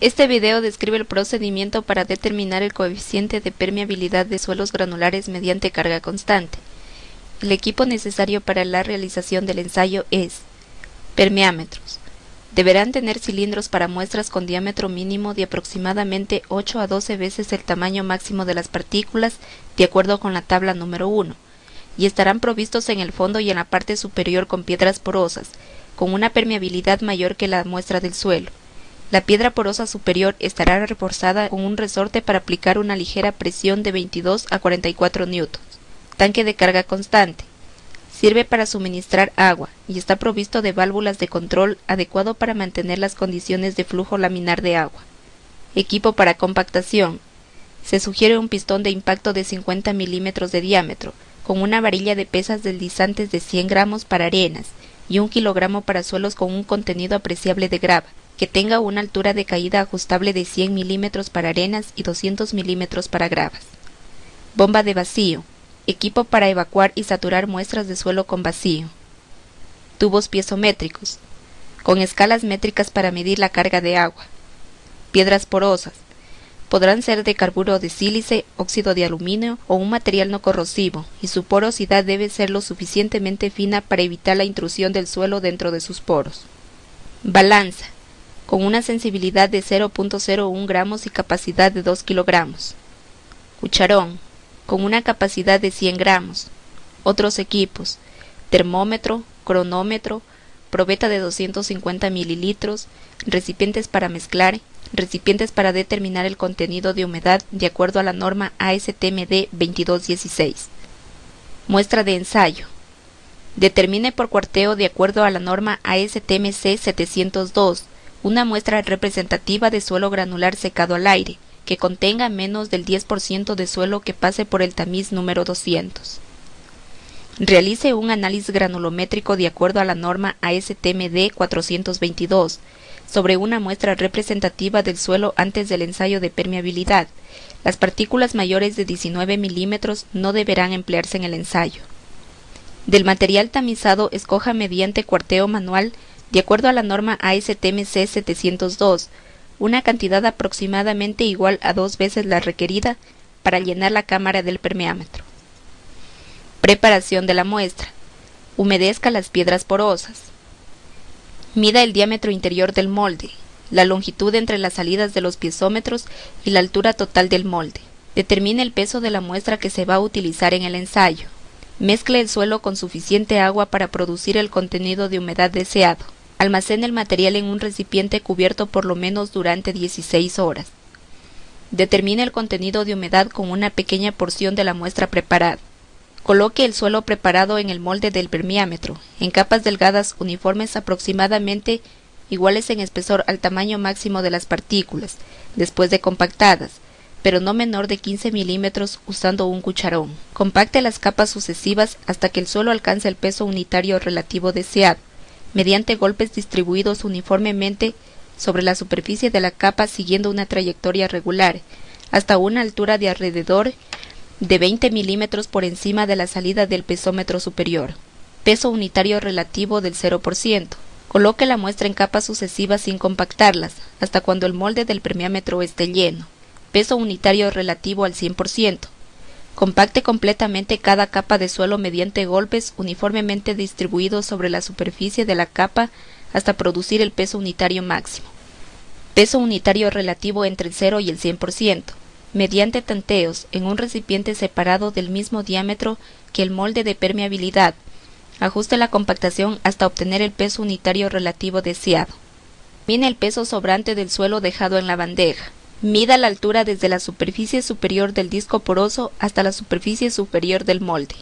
Este video describe el procedimiento para determinar el coeficiente de permeabilidad de suelos granulares mediante carga constante. El equipo necesario para la realización del ensayo es permeámetros. Deberán tener cilindros para muestras con diámetro mínimo de aproximadamente 8 a 12 veces el tamaño máximo de las partículas, de acuerdo con la tabla número 1, y estarán provistos en el fondo y en la parte superior con piedras porosas, con una permeabilidad mayor que la muestra del suelo. La piedra porosa superior estará reforzada con un resorte para aplicar una ligera presión de 22 a 44 newtons. Tanque de carga constante. Sirve para suministrar agua y está provisto de válvulas de control adecuado para mantener las condiciones de flujo laminar de agua. Equipo para compactación. Se sugiere un pistón de impacto de 50 milímetros de diámetro, con una varilla de pesas deslizantes de 100 gramos para arenas y 1 kilogramo para suelos con un contenido apreciable de grava, que tenga una altura de caída ajustable de 100 milímetros para arenas y 200 milímetros para gravas. Bomba de vacío. Equipo para evacuar y saturar muestras de suelo con vacío. Tubos piezométricos, con escalas métricas para medir la carga de agua. Piedras porosas. Podrán ser de carburo de sílice, óxido de aluminio o un material no corrosivo, y su porosidad debe ser lo suficientemente fina para evitar la intrusión del suelo dentro de sus poros. Balanza, con una sensibilidad de 0.01 gramos y capacidad de 2 kilogramos. Cucharón, con una capacidad de 100 gramos. Otros equipos: termómetro, cronómetro, probeta de 250 mililitros, recipientes para mezclar, recipientes para determinar el contenido de humedad de acuerdo a la norma ASTM-D 2216. Muestra de ensayo. Determine por cuarteo de acuerdo a la norma ASTM-C 702 una muestra representativa de suelo granular secado al aire, que contenga menos del 10% de suelo que pase por el tamiz número 200. Realice un análisis granulométrico de acuerdo a la norma ASTM-D 422 sobre una muestra representativa del suelo antes del ensayo de permeabilidad. Las partículas mayores de 19 milímetros no deberán emplearse en el ensayo. Del material tamizado, escoja mediante cuarteo manual, de acuerdo a la norma ASTM-C 702, una cantidad aproximadamente igual a 2 veces la requerida para llenar la cámara del permeámetro. Preparación de la muestra. Humedezca las piedras porosas. Mida el diámetro interior del molde, la longitud entre las salidas de los piezómetros y la altura total del molde. Determine el peso de la muestra que se va a utilizar en el ensayo. Mezcle el suelo con suficiente agua para producir el contenido de humedad deseado. Almacene el material en un recipiente cubierto por lo menos durante 16 horas. Determine el contenido de humedad con una pequeña porción de la muestra preparada. Coloque el suelo preparado en el molde del permeámetro, en capas delgadas uniformes aproximadamente iguales en espesor al tamaño máximo de las partículas, después de compactadas, pero no menor de 15 milímetros usando un cucharón. Compacte las capas sucesivas hasta que el suelo alcance el peso unitario relativo deseado, mediante golpes distribuidos uniformemente sobre la superficie de la capa siguiendo una trayectoria regular, hasta una altura de alrededor de 20 milímetros por encima de la salida del pesómetro superior. Peso unitario relativo del 0%. Coloque la muestra en capas sucesivas sin compactarlas, hasta cuando el molde del permeámetro esté lleno. Peso unitario relativo al 100%. Compacte completamente cada capa de suelo mediante golpes uniformemente distribuidos sobre la superficie de la capa hasta producir el peso unitario máximo. Peso unitario relativo entre el 0 y el 100%. Mediante tanteos en un recipiente separado del mismo diámetro que el molde de permeabilidad. Ajuste la compactación hasta obtener el peso unitario relativo deseado. Mide el peso sobrante del suelo dejado en la bandeja. Mida la altura desde la superficie superior del disco poroso hasta la superficie superior del molde.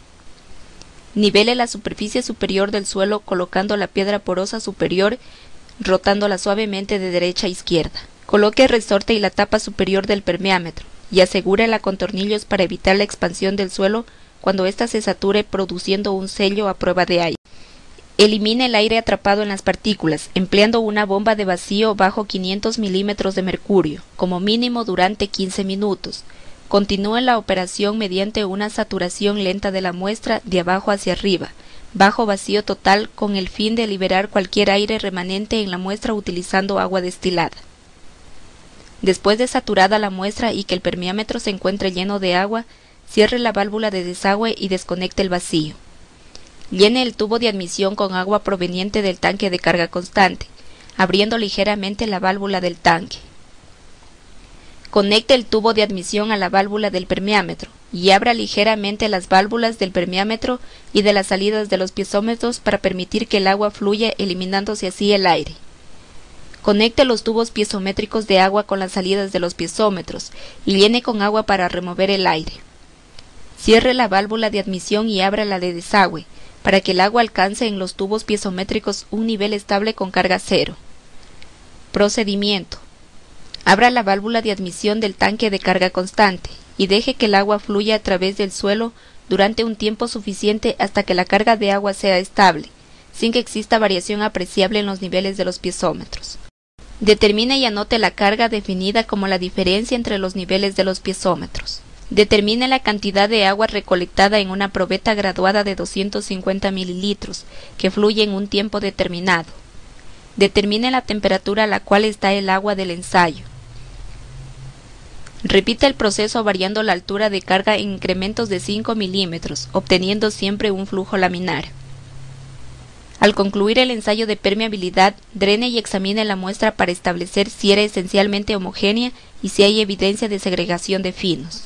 Nivele la superficie superior del suelo colocando la piedra porosa superior, rotándola suavemente de derecha a izquierda. Coloque el resorte y la tapa superior del permeámetro y asegúrela con tornillos para evitar la expansión del suelo cuando ésta se sature, produciendo un sello a prueba de aire. Elimine el aire atrapado en las partículas, empleando una bomba de vacío bajo 500 milímetros de mercurio, como mínimo durante 15 minutos. Continúe la operación mediante una saturación lenta de la muestra de abajo hacia arriba, bajo vacío total, con el fin de liberar cualquier aire remanente en la muestra utilizando agua destilada. Después de saturada la muestra y que el permeámetro se encuentre lleno de agua, cierre la válvula de desagüe y desconecte el vacío. Llene el tubo de admisión con agua proveniente del tanque de carga constante, abriendo ligeramente la válvula del tanque. Conecte el tubo de admisión a la válvula del permeámetro y abra ligeramente las válvulas del permeámetro y de las salidas de los piezómetros para permitir que el agua fluya, eliminándose así el aire. Conecte los tubos piezométricos de agua con las salidas de los piezómetros y llene con agua para remover el aire. Cierre la válvula de admisión y abra la de desagüe, para que el agua alcance en los tubos piezométricos un nivel estable con carga cero. Procedimiento. Abra la válvula de admisión del tanque de carga constante y deje que el agua fluya a través del suelo durante un tiempo suficiente hasta que la carga de agua sea estable, sin que exista variación apreciable en los niveles de los piezómetros. Determine y anote la carga definida como la diferencia entre los niveles de los piezómetros. Determine la cantidad de agua recolectada en una probeta graduada de 250 mililitros, que fluye en un tiempo determinado. Determine la temperatura a la cual está el agua del ensayo. Repita el proceso variando la altura de carga en incrementos de 5 milímetros, obteniendo siempre un flujo laminar. Al concluir el ensayo de permeabilidad, drene y examine la muestra para establecer si era esencialmente homogénea y si hay evidencia de segregación de finos.